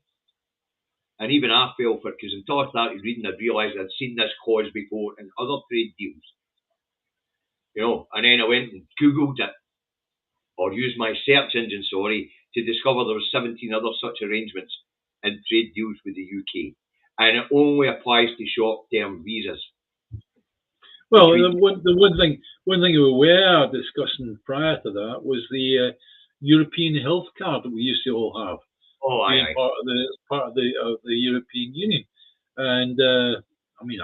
And even I fell for it, because until I started reading, I realised I'd seen this clause before in other trade deals. You know, and then I went and Googled it, or used my search engine, to discover there were 17 other such arrangements in trade deals with the UK. And it only applies to short-term visas. Well, the one thing we were discussing prior to that was the European health card that we used to all have, being part of the European Union. And I mean,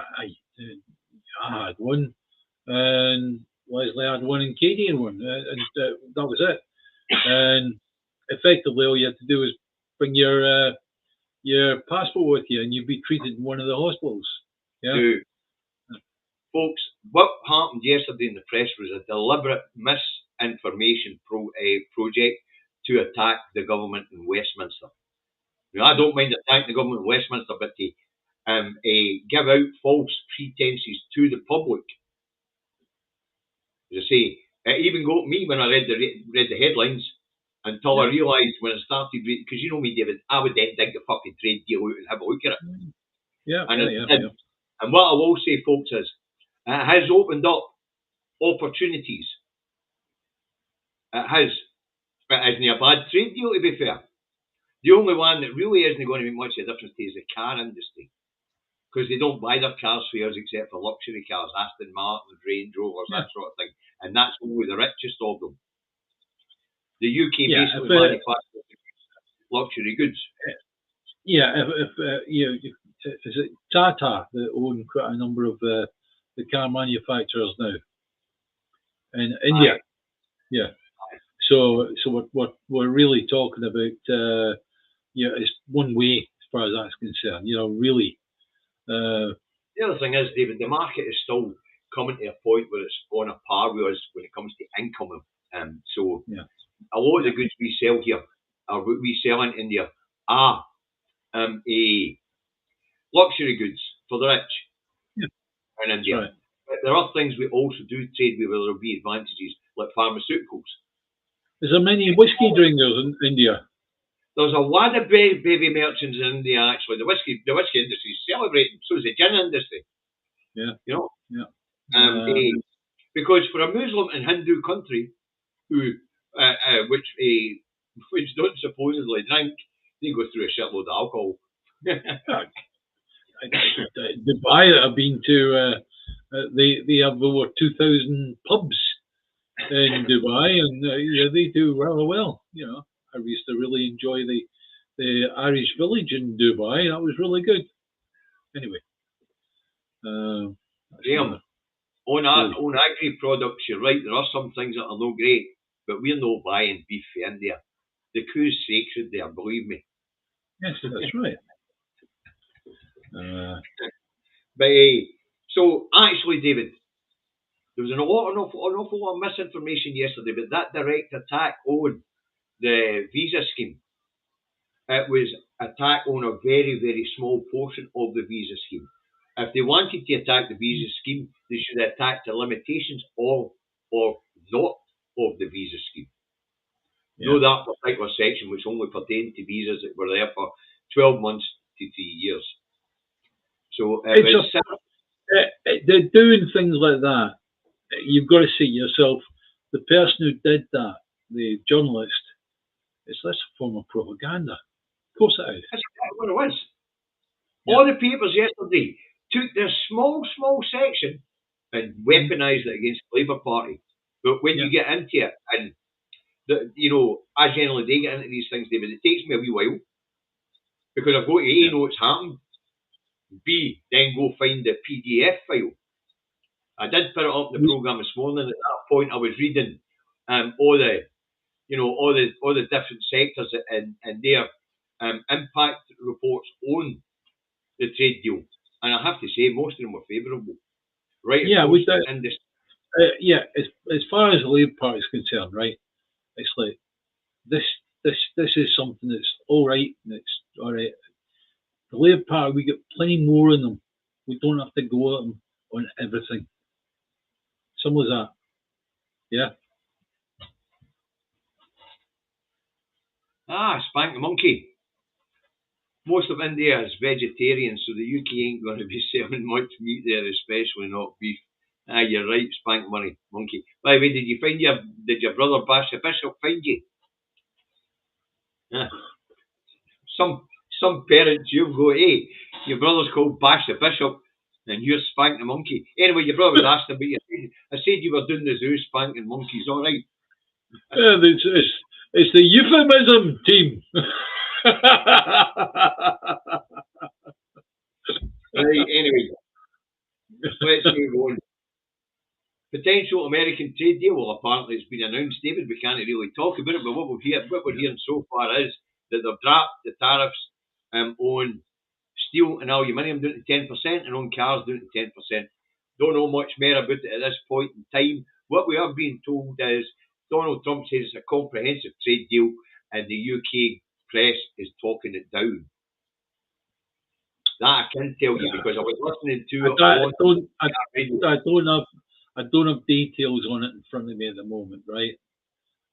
I had one, and Leslie had one, and Katie had one, and that was it. And effectively, all you had to do was bring your passport with you, and you'd be treated in one of the hospitals. Yeah. Folks, what happened yesterday in the press was a deliberate misinformation project to attack the government in Westminster. Now, I don't mind attacking the government in Westminster, but to give out false pretenses to the public. As I say, it even got me when I read the headlines, until I realised when I started reading, because you know me, David, I would then dig the fucking trade deal out and have a look at it. And what I will say, folks, is it has opened up opportunities. It has. But it isn't a bad trade deal, to be fair. The only one that really isn't going to make much of a difference to is the car industry. Because they don't buy their cars for us except for luxury cars, Aston Martins, Range Rovers, that sort of thing. And that's only the richest of them. The UK basically manufactures luxury goods. Yeah, is it Tata that own quite a number of the car manufacturers now in India? Yeah. So what we're really talking about, is one way as far as that's concerned. Really. The other thing is, David, the market is still coming to a point where it's on a par with us when it comes to income. A lot of the goods we sell here, or what we sell in India, are luxury goods for the rich in India. Right. But there are things we also do trade with where there will be advantages, like pharmaceuticals. Is there many whiskey drinkers in India? There's a lot of baby merchants in India, actually. The whiskey industry is celebrating, so is the gin industry. Yeah. You know? Because for a Muslim and Hindu country who which don't supposedly drink, they go through a shitload of alcohol. Dubai, I've been to, they have over 2,000 pubs in Dubai, and they do rather well. I used to really enjoy the Irish village in Dubai. That was really good. Anyway, on agri products, you're right. There are some things that are no great, but we're not buying beef for India. The coos sacred there, believe me. Yes, that's right. But so actually, David, there was an awful lot of misinformation yesterday, but that direct attack on the visa scheme, it was attack on a very, very small portion of the visa scheme. If they wanted to attack the visa scheme, they should attack the limitations of or not of the visa scheme. No, that particular section which only pertained to visas that were there for 12 months to 3 years. So they're doing things like that. You've got to see yourself, the person who did that, the journalist, it's this form of propaganda. Of course it is. That's exactly what it was. All the papers yesterday took this small section and weaponised it against the Labour Party. But when you get into it, and as generally they get into these things, David, it takes me a wee while. Because I've got to A, know what's happened, B, then go find the PDF file. I did put it up in the programme this morning. At that point, I was reading all the different sectors and their impact reports on the trade deal, and I have to say most of them were favourable. Right? As far as the Labour Party is concerned, right? It's like this is something that's all right, and it's all right. The Labour Party, we get plenty more in them. We don't have to go at them on everything. Simple as that. Yeah. Spank the monkey. Most of India is vegetarian, so the UK ain't going to be selling much meat there, especially not beef. You're right, spank monkey. By the way, did your brother Bash the Bishop find you? Some parents you've got, your brother's called Bash the Bishop, and you're spank the monkey. Anyway, your brother was asking about you. I said you were doing the zoo spanking monkeys, all right? Yeah, it's the euphemism team. Right, anyway, let's move on. Potential American trade deal. Well, apparently it's been announced, David. We can't really talk about it, but what we're hearing so far is that they've dropped the tariffs on steel and aluminium down to 10% and on cars down to 10%. Don't know much more about it at this point in time. What we are being told is Donald Trump says it's a comprehensive trade deal and the UK press is talking it down. That I can tell you because I was listening to it. I don't have details on it in front of me at the moment, right?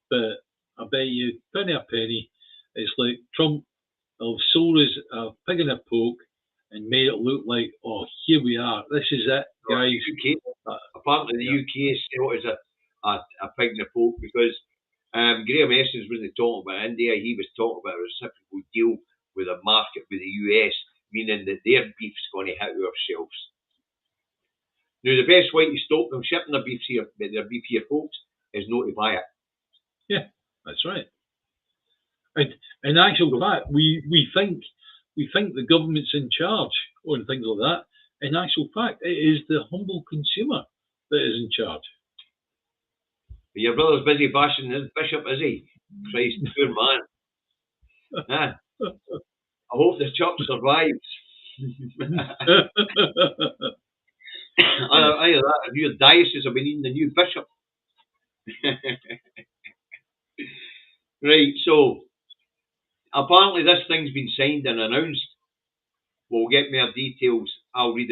But I bet you penny a penny, it's like Trump have sold us a pig in a poke and made it look like, oh, here we are. This is it, guys. Apparently the UK is still as a pig in a poke because Graham Essence wasn't talking about India. He was talking about a reciprocal deal with a market with the US, meaning that their beef's going to hit our shelves. Now, the best way to stop them shipping their beef here, folks, is not to buy it. Yeah, that's right. And in actual fact, we think the government's in charge on things like that. In actual fact, it is the humble consumer that is in charge. Your brother's busy bashing his bishop, is he? Christ, poor man. I hope the church survives. Either that or your diocese have been needing a new bishop. Right, so apparently this thing's been signed and announced. We'll get more details. I'll read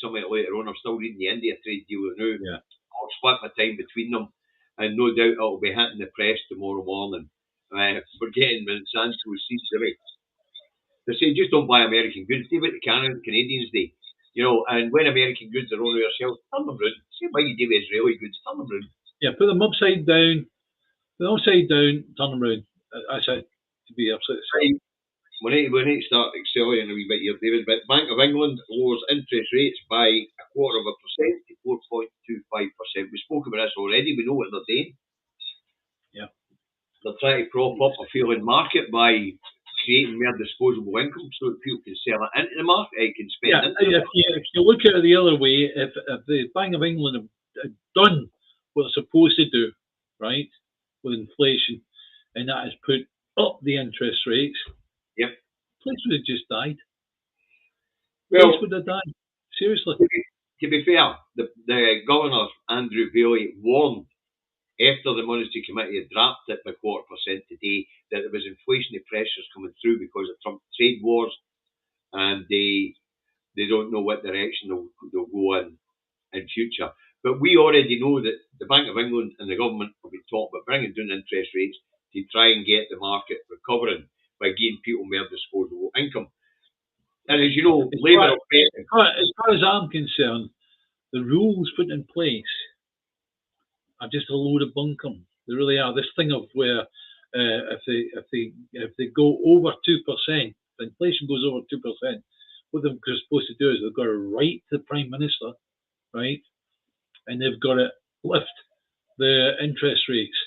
some of it later on. I'm still reading the India trade deal now. Yeah. I'll split my time between them, and no doubt it'll be hitting the press tomorrow morning. We're getting Monsanto seeds away. They say just don't buy American goods. Do what the Canadians do. And when American goods are on our shelves, turn them round. Say why you do Israeli goods, turn them round. Yeah, put them upside down. Turn them round. That's it. To be absolutely right. We need to start accelerating a wee bit here, David. But Bank of England lowers interest rates by 0.25% to 4.25%. We spoke about this already. We know what they're doing. Yeah. They're trying to prop up a failing market by creating more disposable income so that people can sell it into the market, they can spend it. If you look at it the other way, if the Bank of England have done what they're supposed to do, right, with inflation, and that has put up the interest rates, yep, place would have just died. Well, place would have died. Seriously. To be fair, the Governor, Andrew Bailey, warned after the Monetary Committee had dropped it by 0.25% today that there was inflationary pressures coming through because of Trump trade wars, and they don't know what direction they'll go in future. But we already know that the Bank of England and the government have been talking about bringing down interest rates to try and get the market recovering by giving people more disposable income. And as you know, Labour... As far as I'm concerned, the rules put in place are just a load of bunkum. They really are. This thing of where if they go over 2%, if inflation goes over 2%, what they're supposed to do is they've got to write to the Prime Minister, right? And they've got to lift the interest rates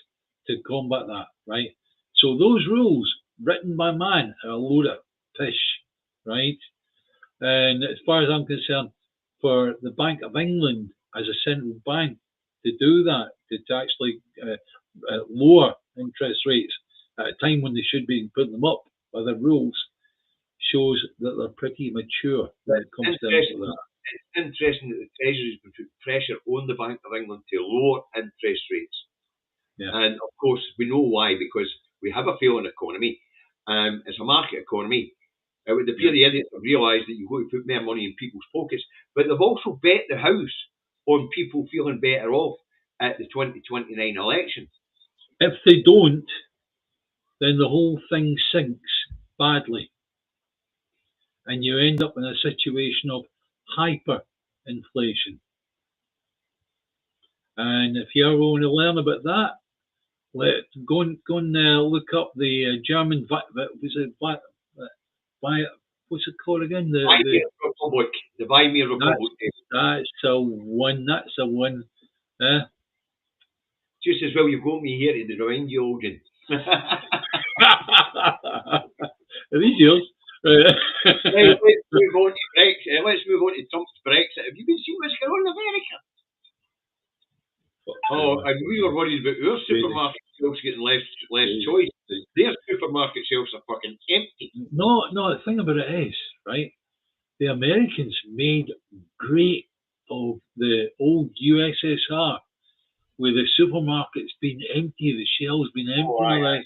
to combat that, right? So those rules written by man are a load of pish, right? And as far as I'm concerned, for the Bank of England as a central bank to do that, to actually lower interest rates at a time when they should be putting them up by the rules, shows that they're pretty mature when it comes down to that. It's interesting that the Treasury's been putting pressure on the Bank of England to lower interest rates. Yeah. And of course, we know why, because we have a failing economy. It's a market economy. It would appear the idiots have realised that you've got to put more money in people's pockets, but they've also bet the house on people feeling better off at the 2029 election. If they don't, then the whole thing sinks badly. And you end up in a situation of hyperinflation. And if you ever want to learn about that, go and look up the German, what's it called again? The Weimar Republic. That's the one. That's the one. Just as well you've got me here to remind you, Olden. Are these yours? Right, let's move on to Brexit. Let's move on to Trump's Brexit. Have you been seeing what's going on in America? And we were worried about our supermarket shelves getting less choice. Their supermarket shelves are fucking empty. No, the thing about it is, right, the Americans made great of the old USSR, where the supermarkets been empty, the shelves been empty, right?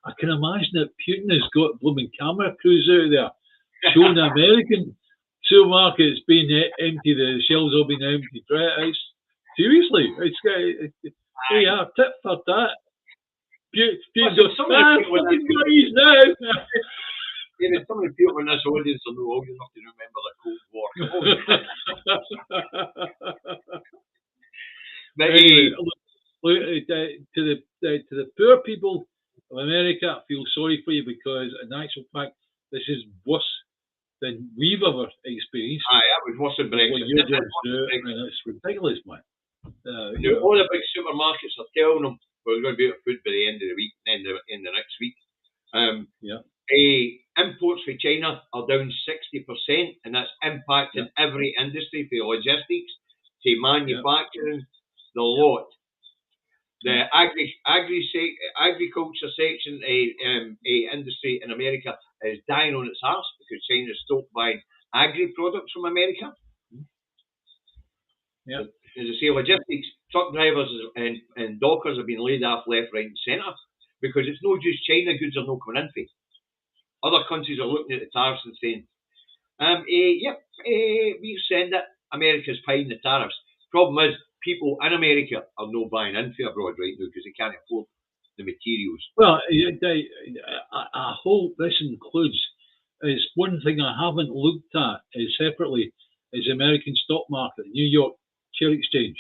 I can imagine that Putin has got blooming camera crews out there showing American supermarkets being empty, the shelves all been empty, right? Seriously, they are tit for tat. Putin goes, fucking guys now. David, some of the people in this audience are no old enough to remember the Cold War. But anyway, to the poor people of America, I feel sorry for you, because in actual fact, this is worse than we've ever experienced. Aye, that was worse than Brexit. It's ridiculous, man. All the big supermarkets are telling them we're going to be out of food by the end of the week, in the next week. Imports from China are down 60%, and that's impacting every industry, from logistics to manufacturing, the lot. The agriculture section industry in America is dying on its arse because China's stopped buying agri products from America. Yeah. As I say, logistics, truck drivers and dockers have been laid off left, right and centre because it's not just China goods are not coming in for. Other countries are looking at the tariffs and saying, we've said that America's paying the tariffs. Problem is, people in America are not buying in for abroad right now because they can't afford the materials. Well, I hope this includes, is one thing I haven't looked at is separately, is the American stock market, New York Share Exchange,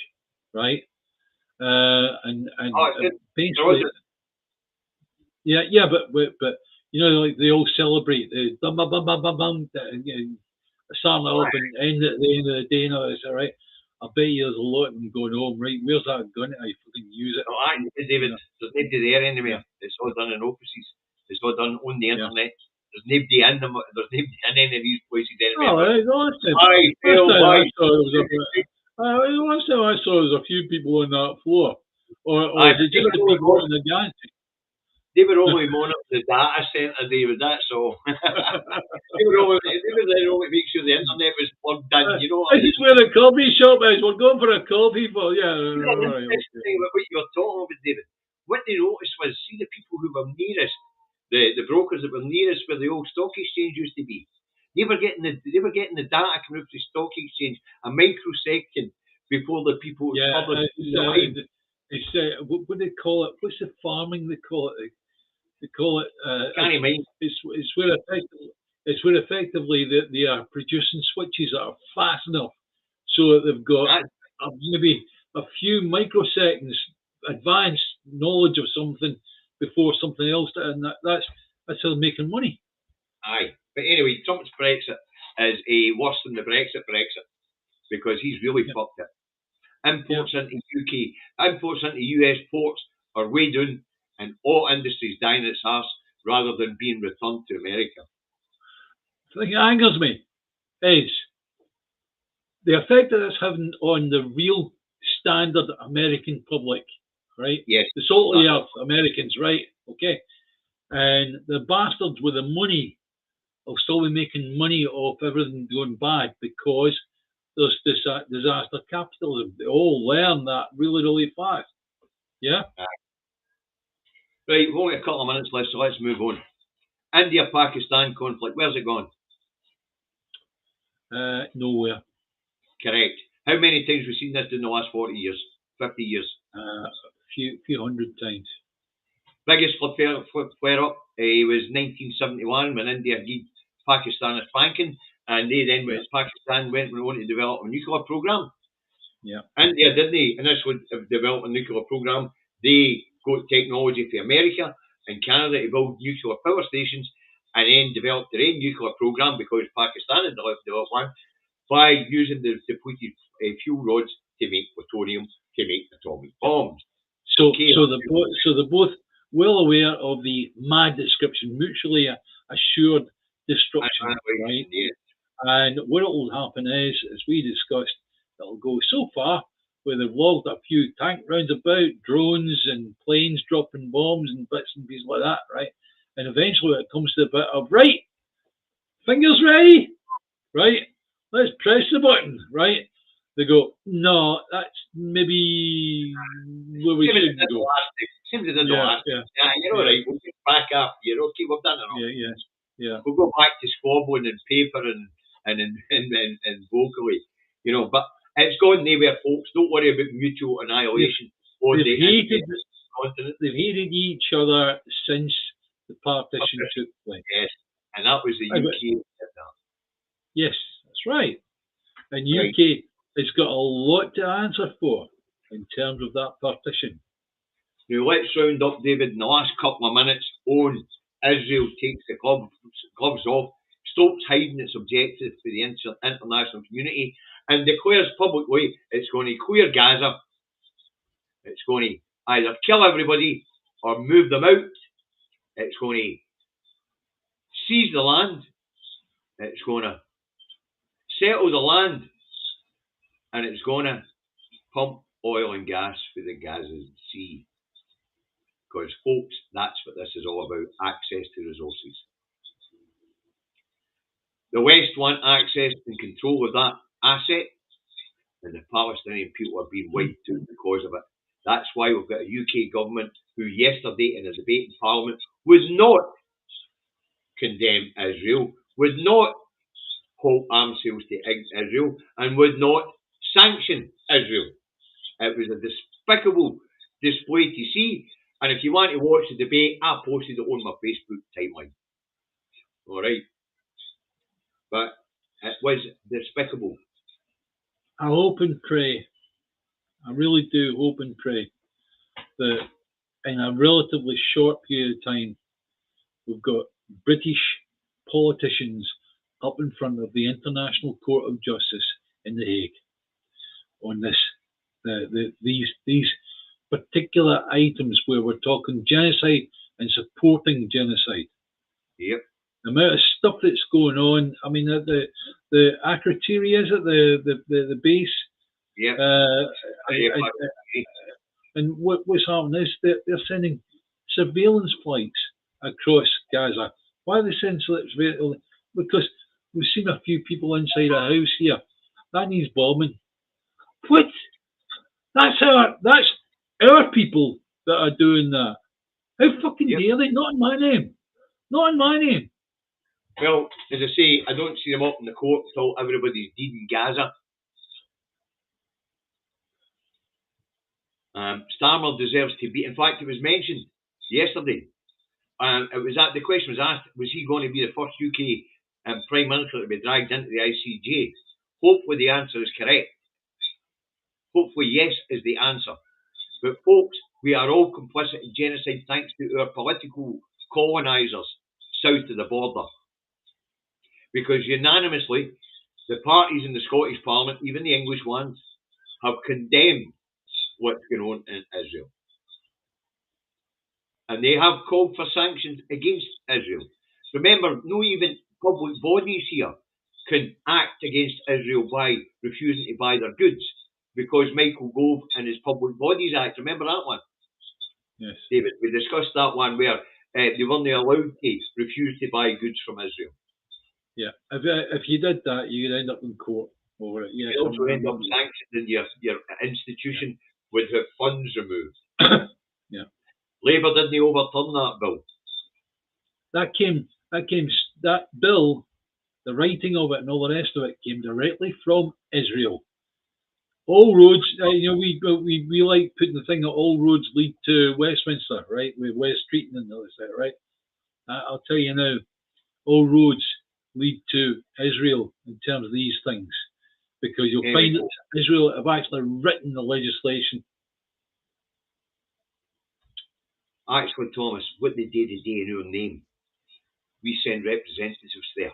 right? Basically, but you know, like they all celebrate the bum bum bum bum bum bum, starting up and end at the end of the day, you know, it's all right. I bet you there's a lot of them going home, right? Where's that gun? I fucking use it. No, David, there's nobody there anywhere. It's all done in offices. It's all done on the internet. There's nobody in them. There's nobody in any of these places anywhere. Last time I saw there was a few people on that floor. Or is it just the people on the gantry? They were only monitoring the data centre, David, that's all. they were only make sure the internet was plugged in, you know. This is where the coffee shop is. We're going for a coffee for, what you're talking about, David. What they noticed was, see the people who were nearest, the brokers that were nearest where the old stock exchange used to be. They were getting the data coming out of the stock exchange a microsecond before the people published. It's what do they call it? What's the farming they call it? They call it. It's where effectively they are producing switches that are fast enough so that they've got maybe a few microseconds advanced knowledge of something before something else, and that's how they're making money. Aye, but anyway, Trump's Brexit is worse than the Brexit because he's really fucked it. Imports into UK, imports into US ports are way down, and all industries dying its arse rather than being returned to America. The thing that angers me is the effect that it's having on the real standard American public, right? Yes. The salt of the earth Americans, right? Okay. And the bastards with the money will still be making money off everything going bad because there's this disaster capitalism. They all learn that really, really fast. Yeah? Right, we've only got a couple of minutes left, so let's move on. India-Pakistan conflict, where's it gone? Nowhere. Correct. How many times we've seen this in the last 40 years, 50 years? A few hundred times. Biggest flare-up was 1971 when India gave Pakistan its banking, and they then, Pakistan went on to develop a nuclear program. Yeah. India didn't, initially develop a nuclear program. They got technology for America and Canada to build nuclear power stations, and then developed their own nuclear program because Pakistan had developed one by using the depleted fuel rods to make plutonium to make atomic bombs. So they're both well aware of the MAD description, mutually assured destruction, right? Yes. And what will happen is, as we discussed, it'll go so far where they've logged a few tank rounds about, drones and planes dropping bombs and bits and pieces like that, right? And eventually it comes to the bit of, right, fingers ready, right? Let's press the button, right? They go, no, that's maybe where we should go. Seems as if the last. Yeah, you're all right. We'll get back up. You're okay. We've done it. Yeah. We'll go back to squabbling and paper and vocally, But it's gone nowhere, folks. Don't worry about mutual annihilation. They've hated each other since the partition took place. Yes, and that was the UK. Yes, that's right. And UK has got a lot to answer for in terms of that partition. Now let's round up, David, in the last couple of minutes on Israel takes the gloves off, stops hiding its objectives for the international community, and declares publicly it's going to clear Gaza. It's going to either kill everybody or move them out. It's going to seize the land. It's going to settle the land. And it's going to pump oil and gas for the Gaza Sea. Because, folks, that's what this is all about, access to resources. The West want access and control of that asset, and the Palestinian people are being wiped out because of it. That's why we've got a UK government who yesterday in a debate in Parliament would not condemn Israel, would not halt arms sales to Israel, and would not sanction Israel. It was a despicable display to see, and if you want to watch the debate, I posted it on my Facebook timeline. All right, but it was despicable. I hope and pray, I really do hope and pray that in a relatively short period of time, we've got British politicians up in front of the International Court of Justice in The Hague on this, these particular items where we're talking genocide and supporting genocide. Yep. The amount of stuff that's going on. I mean, the Akrotiri, is it the base? Yep. And what's happening is they're sending surveillance flights across Gaza. Why are they sending surveillance? Because we've seen a few people inside a house here. That needs bombing. What? That's our people that are doing that. How fucking dare they? Not in my name. Not in my name. Well, as I say, I don't see them up in the court until everybody's dead in Gaza. Starmer deserves to be. In fact, it was mentioned yesterday. The question was asked: was he going to be the first UK Prime Minister to be dragged into the ICJ? Hopefully, the answer is correct. Hopefully, yes is the answer. But folks, we are all complicit in genocide thanks to our political colonisers south of the border. Because unanimously, the parties in the Scottish Parliament, even the English ones, have condemned what's going on in Israel. And they have called for sanctions against Israel. Remember, no even public bodies here can act against Israel by refusing to buy their goods, because Michael Gove and his Public Bodies Act, remember that one? Yes. David, we discussed that one where they weren't allowed to refuse to buy goods from Israel. Yeah, if you did that, you'd end up in court over it. Yeah, you also end up sanctioning your institution with the funds removed. Yeah. Labour didn't overturn that bill. That bill, the writing of it and all the rest of it came directly from Israel. all roads, we like putting the thing that all roads lead to Westminster, right? With West Street and all that, right? I'll tell you now, all roads lead to Israel in terms of these things, because you'll find that Israel have actually written the legislation. Actually, Thomas, what they do today in our name, we send representatives there.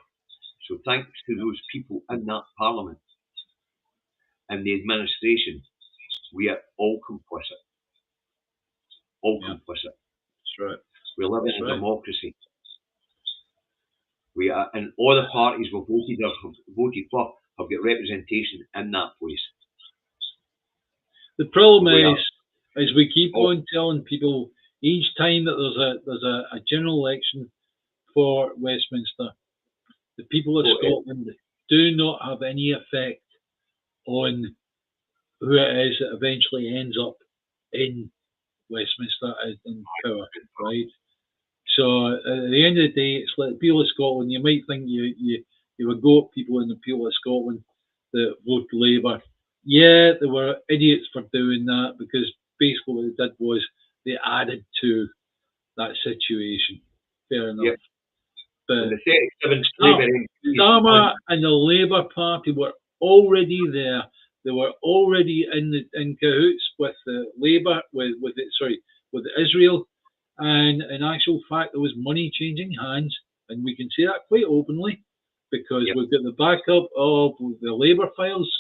So thanks to those people in that parliament and the administration, we are all complicit. Complicit. That's right. We live in a democracy. We are, and all the parties we've voted for have got representation in that place. The problem is we keep on telling people each time that there's a general election for Westminster, the people of Scotland do not have any effect on who it is that eventually ends up in Westminster in power, right? So at the end of the day, it's like the people of Scotland. You might think you would go at people in the people of Scotland that vote Labour. Yeah, they were idiots for doing that, because basically what they did was they added to that situation. Fair enough. Yep. But Starmer and the Labour Party were already there. They were already in cahoots with Labour, with Israel, and in actual fact, there was money changing hands, and we can say that quite openly, because we've got the backup of the Labour files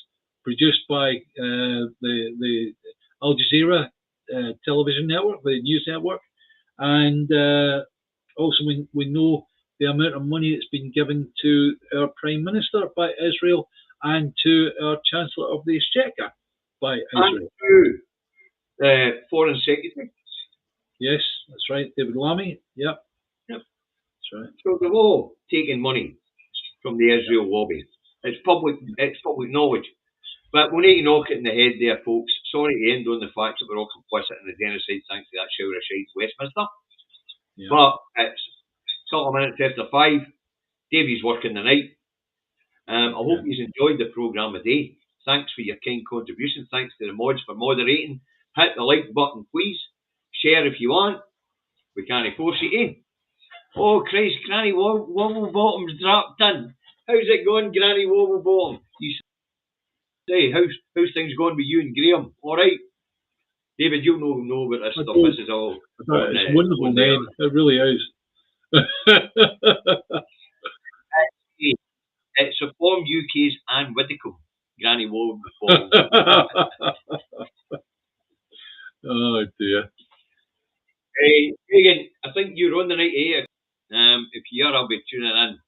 produced by the Al Jazeera television network, the news network, and also we know the amount of money that's been given to our Prime Minister by Israel and to our Chancellor of the Exchequer by Israel. And to the Foreign Secretary. Yes, that's right, David Lammy. Yep. That's right. So they've all taken money from the Israel lobby. It's public knowledge. But we need to knock it in the head there, folks. Sorry to end on the fact that we're all complicit in the genocide thanks to that shower of shite Westminster. Yeah. But it's a couple of minutes after 5. Davey's working the night. I hope you've enjoyed the programme today. Thanks for your kind contribution. Thanks to the mods for moderating. Hit the like button, please. Share if you want. We can't force you to. Oh, Christ, Granny Wobblebottom's dropped in. How's it going, Granny Wobblebottom? You say, how's things going with you and Graham? All right? David, you'll know about this stuff. This is all... It's a wonderful name. It really is. It's a form UK's Anne Widdicombe. Granny Wobblebottom. Oh, dear. Hey, Regan, I think you're on the night here. If you are, I'll be tuning in.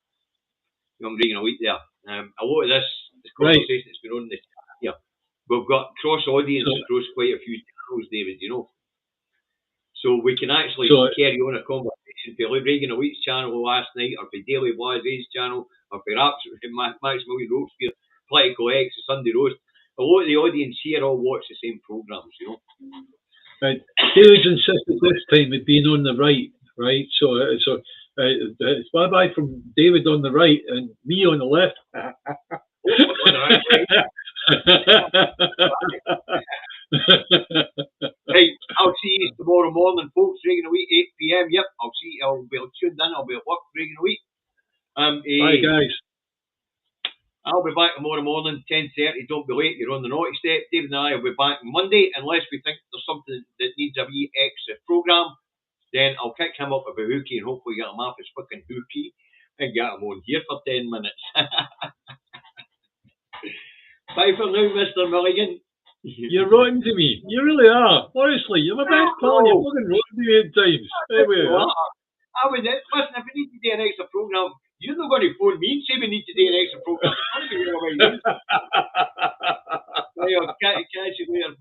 Young Regan a week there. A lot of this conversation that's been on this here. We've got cross audience across quite a few channels, David, you know. So we can actually carry on a conversation for Regan a week's channel last night, or for Daily Blaze's channel, or for Max Million Robespierre, Political X, Sunday Roast. A lot of the audience here all watch the same programmes, you know. Right. David's insisted this time of being on the right, right? So it's bye-bye from David on the right and me on the left. Right, I'll see you tomorrow morning, folks. Regan a week, 8 p.m. Yep, I'll be tuned in. I'll be at work. Regan a week. Bye, guys. I'll be back tomorrow morning, 10:30. Don't be late. You're on the naughty step. David and I will be back Monday, unless we think there's something that needs a wee extra programme. Then I'll kick him up with a hookie and hopefully get him off his fucking hookie and get him on here for 10 minutes. Bye for now, Mr. Milligan. You're rotten to me. You really are. Honestly, you're my best pal. You're fucking rotten to me at times. Anyway, I would listen, if we need to do an extra programme, you're not going to phone me and say we need to do an extra programme. It's going to be all about you. I'll catch you later.